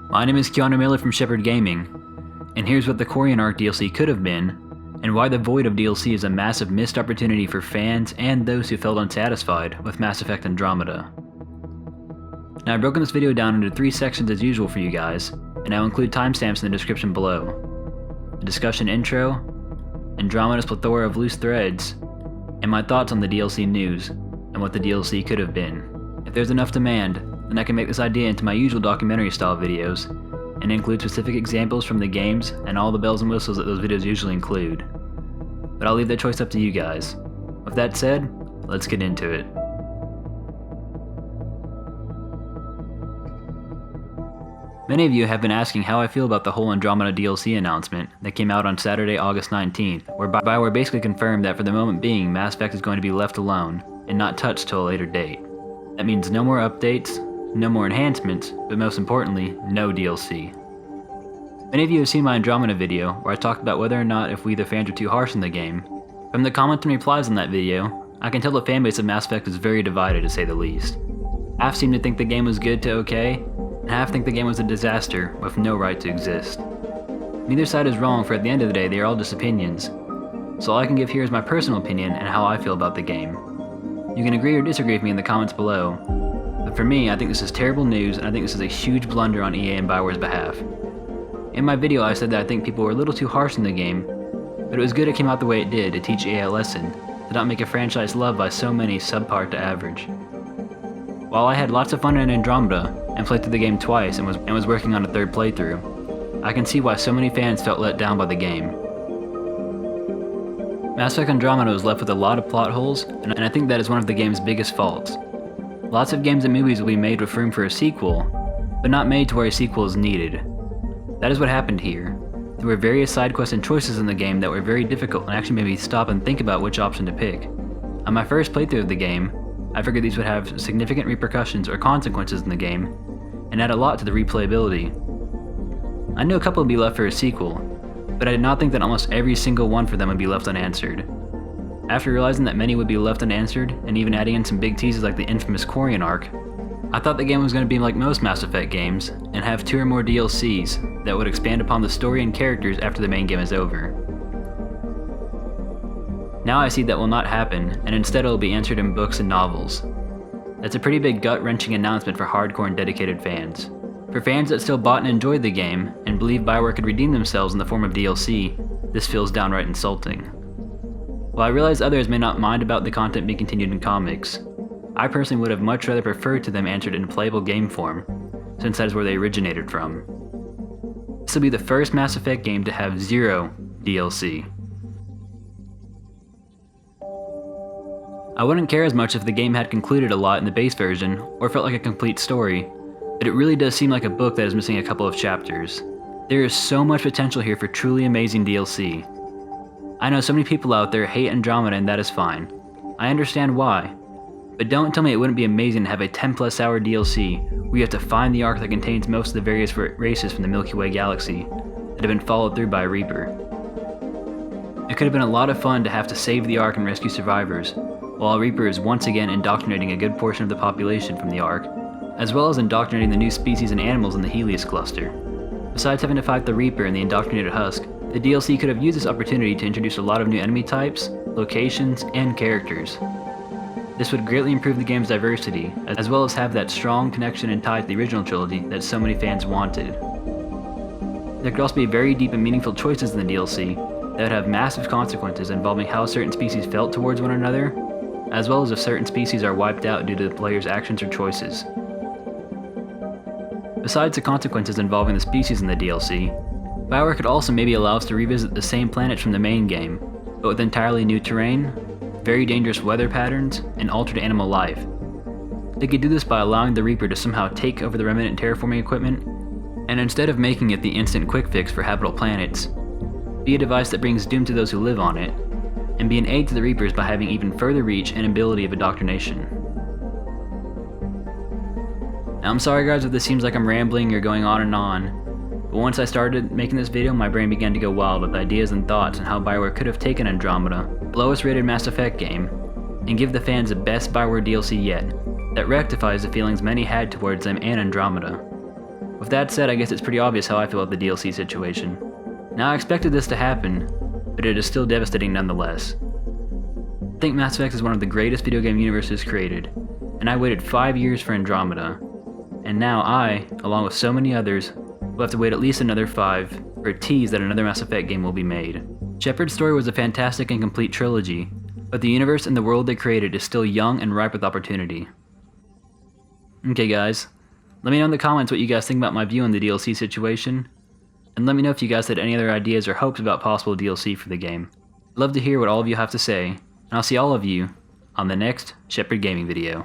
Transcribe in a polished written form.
My name is Keanu Miller from Shepard Gaming, and here's what the Quarian ARK DLC could have been, and why the void of DLC is a massive missed opportunity for fans and those who felt unsatisfied with Mass Effect Andromeda. Now I've broken this video down into 3 sections as usual for you guys, and I'll include timestamps in the description below. A discussion intro, Andromeda's plethora of loose threads, and my thoughts on the DLC news, and what the DLC could have been. If there's enough demand, then I can make this idea into my usual documentary style videos, and include specific examples from the games and all the bells and whistles that those videos usually include. But I'll leave that choice up to you guys. With that said, let's get into it. Many of you have been asking how I feel about the whole Andromeda DLC announcement that came out on Saturday, August 19th, where bioware basically confirmed that for the moment being, Mass Effect is going to be left alone and not touched till a later date. That means no more updates, no more enhancements, but most importantly, no DLC. Many of you have seen my Andromeda video, where I talked about whether or not if we the fans are too harsh in the game. From the comments and replies on that video, I can tell the fanbase of Mass Effect is very divided, to say the least. Half seem to think the game was good to okay, and half think the game was a disaster with no right to exist. Neither side is wrong, for at the end of the day they are all just opinions, so all I can give here is my personal opinion and how I feel about the game. You can agree or disagree with me in the comments below, but for me I think this is terrible news, and I think this is a huge blunder on EA and bioware's behalf. In my video I said that I think people were a little too harsh in the game, but it was good it came out the way it did to teach EA a lesson, to not make a franchise loved by so many subpar to average. While I had lots of fun in Andromeda, and played through the game twice and was working on a 3rd playthrough, I can see why so many fans felt let down by the game. Mass Effect Andromeda was left with a lot of plot holes, and I think that is one of the game's biggest faults. Lots of games and movies will be made with room for a sequel, but not made to where a sequel is needed. That is what happened here. There were various side quests and choices in the game that were very difficult and actually made me stop and think about which option to pick. On my first playthrough of the game, I figured these would have significant repercussions or consequences in the game, and add a lot to the replayability. I knew a couple would be left for a sequel, but I did not think that almost every single one for them would be left unanswered. After realizing that many would be left unanswered, and even adding in some big teases like the infamous Quarian ARK, I thought the game was going to be like most Mass Effect games, and have 2 or more DLCs that would expand upon the story and characters after the main game is over. Now I see that will not happen, and instead it will be answered in books and novels. That's a pretty big gut-wrenching announcement for hardcore and dedicated fans. For fans that still bought and enjoyed the game, and believe bioware could redeem themselves in the form of DLC, this feels downright insulting. While I realize others may not mind about the content being continued in comics, I personally would have much rather preferred to them answered in playable game form, since that is where they originated from. This will be the first Mass Effect game to have 0 DLC. I wouldn't care as much if the game had concluded a lot in the base version, or felt like a complete story, but it really does seem like a book that is missing a couple of chapters. There is so much potential here for truly amazing DLC. I know so many people out there hate Andromeda, and that is fine. I understand why. But don't tell me it wouldn't be amazing to have a 10+ hour DLC where you have to find the Ark that contains most of the various races from the Milky Way galaxy that have been followed through by a Reaper. It could have been a lot of fun to have to save the Ark and rescue survivors, while a Reaper is once again indoctrinating a good portion of the population from the Ark, as well as indoctrinating the new species and animals in the Helios cluster. Besides having to fight the Reaper and the indoctrinated husk, the DLC could have used this opportunity to introduce a lot of new enemy types, locations, and characters. This would greatly improve the game's diversity, as well as have that strong connection and tie to the original trilogy that so many fans wanted. There could also be very deep and meaningful choices in the DLC that would have massive consequences involving how certain species felt towards one another, as well as if certain species are wiped out due to the player's actions or choices. Besides the consequences involving the species in the DLC, bioware could also maybe allow us to revisit the same planets from the main game, but with entirely new terrain, very dangerous weather patterns, and altered animal life. They could do this by allowing the Reaper to somehow take over the remnant terraforming equipment, and instead of making it the instant quick fix for habitable planets, be a device that brings doom to those who live on it, and be an aid to the Reapers by having even further reach and ability of indoctrination. Now I'm sorry guys if this seems like I'm rambling or going on, but once I started making this video my brain began to go wild with ideas and thoughts on how bioware could have taken Andromeda, the lowest rated Mass Effect game, and give the fans the best bioware DLC yet, that rectifies the feelings many had towards them and Andromeda. With that said, I guess it's pretty obvious how I feel about the DLC situation. Now, I expected this to happen, but it is still devastating nonetheless. I think Mass Effect is one of the greatest video game universes created, and I waited 5 years for Andromeda, and now I, along with so many others, will have to wait at least another 5 for a tease that another Mass Effect game will be made. Shepard's story was a fantastic and complete trilogy, but the universe and the world they created is still young and ripe with opportunity. Okay guys, let me know in the comments what you guys think about my view on the DLC situation, and let me know if you guys had any other ideas or hopes about possible DLC for the game. I'd love to hear what all of you have to say, and I'll see all of you on the next Shepard Gaming video.